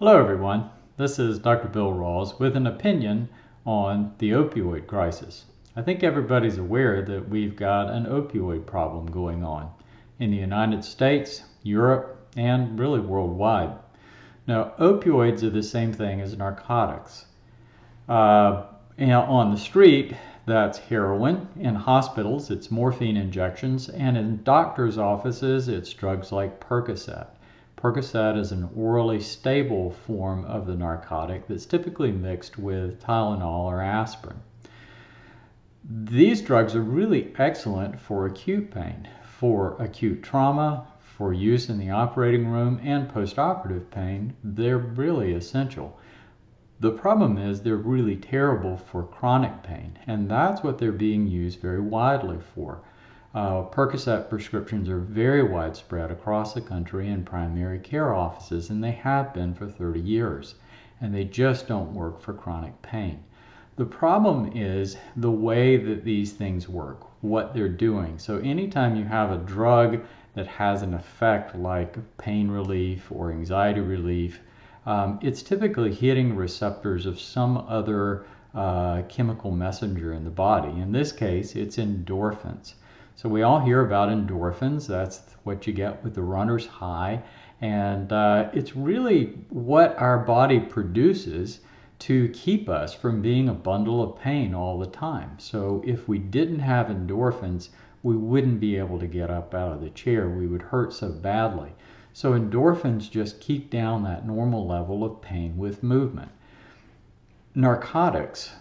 Hello everyone, this is Dr. Bill Rawls with an opinion on the opioid crisis. I think everybody's aware that we've got an opioid problem going on in the United States, Europe, and really worldwide. Now, opioids are the same thing as narcotics. On the street, that's heroin. In hospitals, it's morphine injections. And in doctors' offices, it's drugs like Percocet. Percocet is an orally stable form of the narcotic that's typically mixed with Tylenol or aspirin. These drugs are really excellent for acute pain, for acute trauma, for use in the operating room, and post-operative pain. They're really essential. The problem is they're really terrible for chronic pain, and that's what they're being used very widely for. Percocet prescriptions are very widespread across the country in primary care offices, and they have been for 30 years, and they just don't work for chronic pain. The problem is the way that these things work, what they're doing. So anytime you have a drug that has an effect like pain relief or anxiety relief, it's typically hitting receptors of some other chemical messenger in the body. In this case, it's endorphins. So we all hear about endorphins. That's what you get with the runner's high. And it's really what our body produces to keep us from being a bundle of pain all the time. So if we didn't have endorphins, we wouldn't be able to get up out of the chair. We would hurt so badly. So endorphins just keep down that normal level of pain with movement. Narcotics,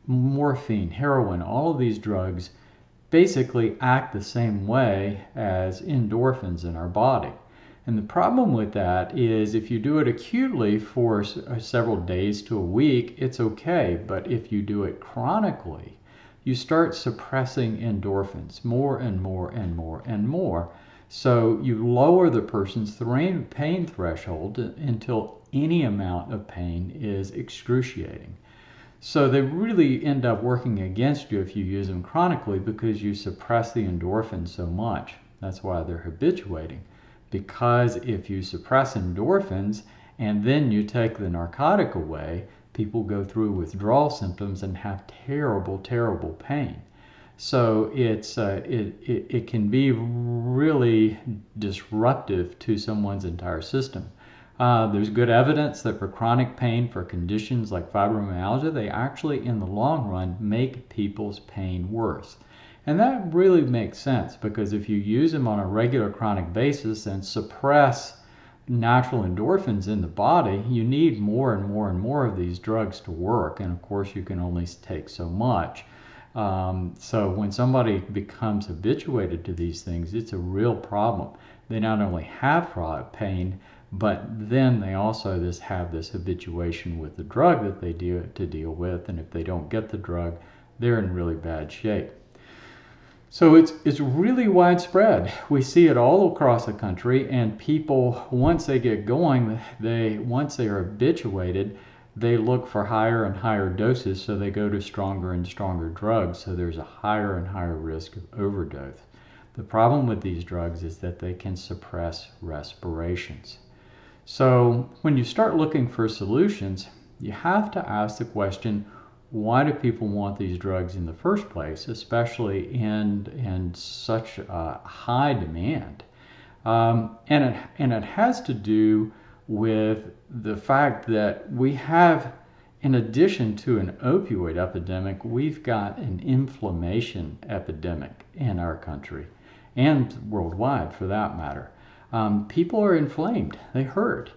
morphine, heroin, all of these drugs basically act the same way as endorphins in our body. And the problem with that is if you do it acutely for several days to a week, it's okay. But if you do it chronically, you start suppressing endorphins more and more and more and more. So you lower the person's pain threshold until any amount of pain is excruciating. So they really end up working against you if you use them chronically because you suppress the endorphins so much. That's why they're habituating. Because if you suppress endorphins and then you take the narcotic away, people go through withdrawal symptoms and have terrible, terrible pain. So it can be really disruptive to someone's entire system. There's good evidence that for chronic pain, for conditions like fibromyalgia, they actually, in the long run, make people's pain worse. And that really makes sense because if you use them on a regular chronic basis and suppress natural endorphins in the body, you need more and more and more of these drugs to work. And of course, you can only take so much. So when somebody becomes habituated to these things, it's a real problem. They not only have pain, but then they also have this habituation with the drug that they deal with. And if they don't get the drug, they're in really bad shape. So it's really widespread. We see it all across the country, and people, once they get going, once they are habituated, they look for higher and higher doses, so they go to stronger and stronger drugs, so there's a higher and higher risk of overdose. The problem with these drugs is that they can suppress respirations. So when you start looking for solutions, you have to ask the question, why do people want these drugs in the first place, especially in such high demand? And it has to do with the fact that we have, in addition to an opioid epidemic, we've got an inflammation epidemic in our country and worldwide for that matter. People are inflamed, they hurt.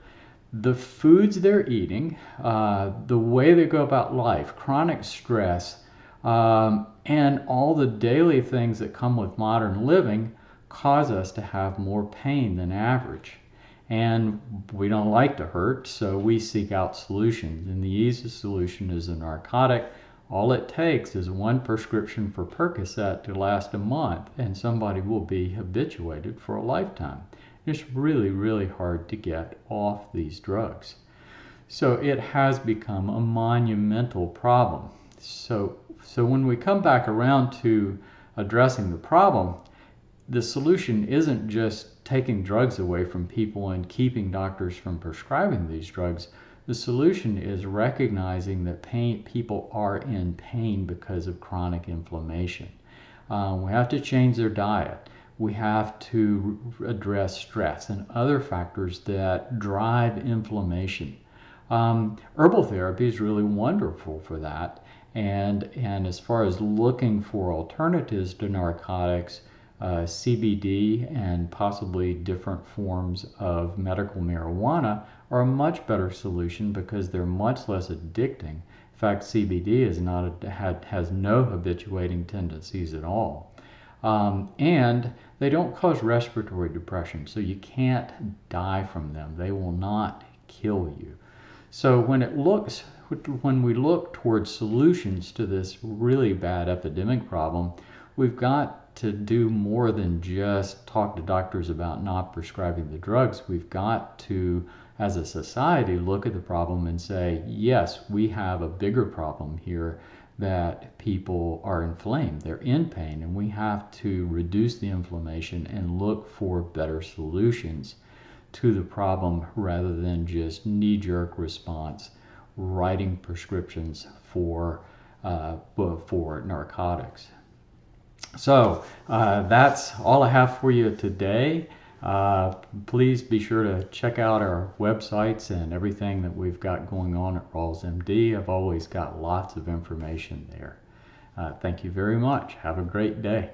The foods they're eating, the way they go about life, chronic stress, and all the daily things that come with modern living cause us to have more pain than average. And we don't like to hurt, so we seek out solutions. And the easiest solution is a narcotic. All it takes is one prescription for Percocet to last a month, and somebody will be habituated for a lifetime. It's really, really hard to get off these drugs. So it has become a monumental problem. So when we come back around to addressing the problem, the solution isn't just taking drugs away from people and keeping doctors from prescribing these drugs. The solution is recognizing that people are in pain because of chronic inflammation. We have to change their diet. We have to address stress and other factors that drive inflammation. Herbal therapy is really wonderful for that. And as far as looking for alternatives to narcotics, CBD and possibly different forms of medical marijuana are a much better solution because they're much less addicting. In fact, CBD has no habituating tendencies at all. And they don't cause respiratory depression, so you can't die from them. They will not kill you. So when we look towards solutions to this really bad epidemic problem, we've got to do more than just talk to doctors about not prescribing the drugs. We've got to, as a society, look at the problem and say, yes, we have a bigger problem here, that people are inflamed, they're in pain, and we have to reduce the inflammation and look for better solutions to the problem rather than just knee-jerk response, writing prescriptions for narcotics. So that's all I have for you today. Please be sure to check out our websites and everything that we've got going on at Rawls MD. I've always got lots of information there. Thank you very much. Have a great day.